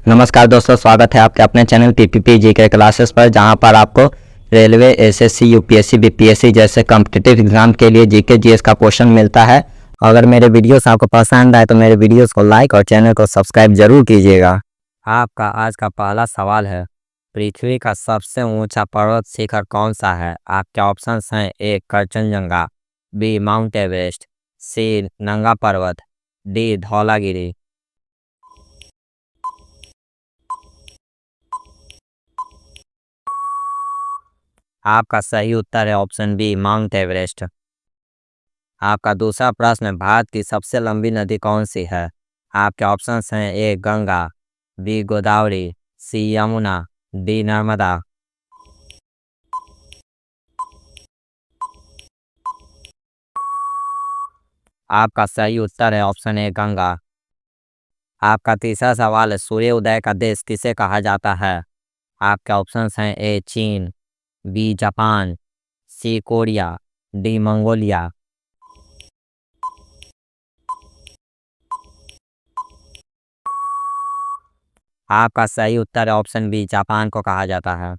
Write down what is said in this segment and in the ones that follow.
नमस्कार दोस्तों, स्वागत है आपके अपने चैनल पीपीपी जीके क्लासेस पर, जहां पर आपको रेलवे, एसएससी, यूपीएससी, बीपीएससी जैसे कॉम्पिटिटिव एग्जाम के लिए जीके जीएस का क्वेश्चन मिलता है। अगर मेरे वीडियोस आपको पसंद आए तो मेरे वीडियोस को लाइक और चैनल को सब्सक्राइब जरूर कीजिएगा। आपका आज का पहला सवाल है, पृथ्वी का सबसे ऊंचा पर्वत शिखर कौन सा है? आपके ऑप्शंस हैं: ए कंचनजंगा, बी माउंट एवरेस्ट, सी नंगा पर्वत, डी धौलागिरी। आपका सही उत्तर है ऑप्शन बी माउंट एवरेस्ट। आपका दूसरा प्रश्न, भारत की सबसे लंबी नदी कौन सी है? आपके ऑप्शंस हैं: ए गंगा, बी गोदावरी, सी यमुना, डी नर्मदा। आपका सही उत्तर है ऑप्शन ए गंगा। आपका तीसरा सवाल है, सूर्य उदय का देश किसे कहा जाता है? आपके ऑप्शंस हैं: ए चीन, बी जापान, सी कोरिया, डी मंगोलिया। आपका सही उत्तर है ऑप्शन बी जापान को कहा जाता है।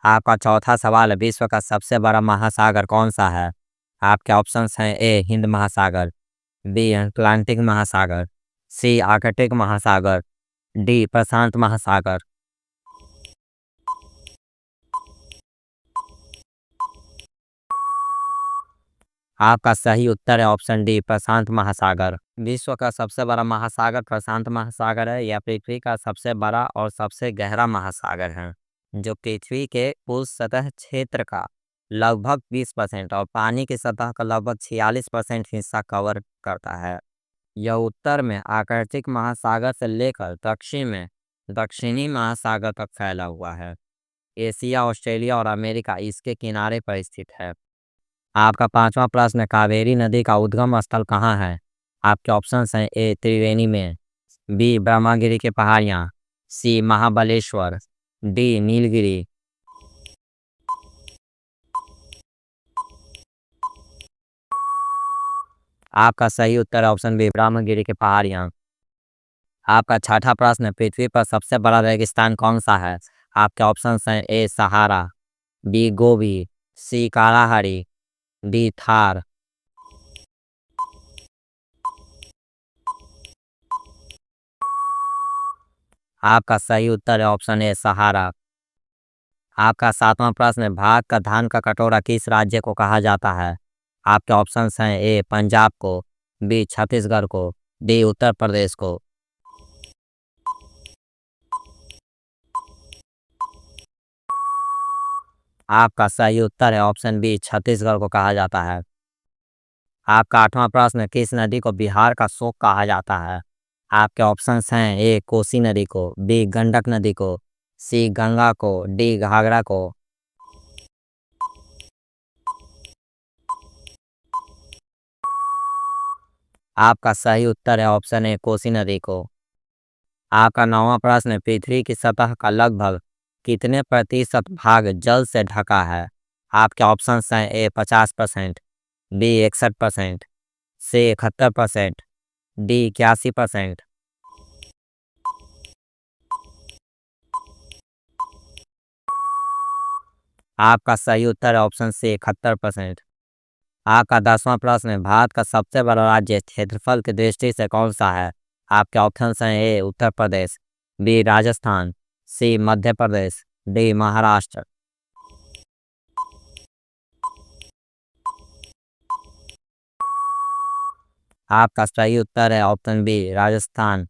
आपका चौथा सवाल है, विश्व का सबसे बड़ा महासागर कौन सा है? आपके ऑप्शंस हैं: ए हिंद महासागर, बी अटलांटिक महासागर, सी आर्कटिक महासागर, डी प्रशांत महासागर। आपका सही उत्तर है ऑप्शन डी प्रशांत महासागर। विश्व का सबसे बड़ा महासागर प्रशांत महासागर है। यह पृथ्वी का सबसे बड़ा और सबसे गहरा महासागर है, जो पृथ्वी के कुल सतह क्षेत्र का लगभग 20% और पानी की सतह का लगभग 46% हिस्सा कवर करता है। यह उत्तर में आर्कटिक महासागर से लेकर दक्षिण में दक्षिणी महासागर तक फैला हुआ है। एशिया, ऑस्ट्रेलिया और अमेरिका इसके किनारे पर स्थित है। आपका पांचवा प्रश्न, कावेरी नदी का उद्गम स्थल कहाँ है? आपके ऑप्शंस हैं: ए त्रिवेणी में, बी ब्रह्मगिरी के पहाड़ियाँ, सी महाबलेश्वर, डी नीलगिरी। आपका सही उत्तर है ऑप्शन बी ब्रह्मगिरी के पहाड़ियाँ। आपका छठा प्रश्न, पृथ्वी पर सबसे बड़ा रेगिस्तान कौन सा है? आपके ऑप्शंस हैं: ए सहारा, बी गोबी, सी कालाहारी, डी थार। आपका सही उत्तर है ऑप्शन ए सहारा। आपका सातवां प्रश्न, भारत का धान का कटोरा किस राज्य को कहा जाता है? आपके ऑप्शंस हैं: ए पंजाब को, बी छत्तीसगढ़ को, डी उत्तर प्रदेश को। आपका सही उत्तर है ऑप्शन बी छत्तीसगढ़ को कहा जाता है। आपका आठवां प्रश्न, किस नदी को बिहार का शोक कहा जाता है? आपके ऑप्शंस हैं: ए कोसी नदी को, बी गंडक नदी को, सी गंगा को, डी घाघरा को। आपका सही उत्तर है ऑप्शन ए कोसी नदी को। आपका नौवां प्रश्न, पृथ्वी की सतह का लगभग कितने प्रतिशत भाग जल से ढका है? आपके ऑप्शंस हैं: ए 50%, बी 61%, सी 71%, डी 81%। आपका सही उत्तर है ऑप्शन सी 71%। आपका 10वां प्रश्न, भारत का सबसे बड़ा राज्य क्षेत्रफल की दृष्टि से कौन सा है? आपके ऑप्शंस हैं: ए उत्तर प्रदेश, बी राजस्थान, सी मध्य प्रदेश, डी महाराष्ट्र। आपका सही उत्तर है ऑप्शन बी राजस्थान।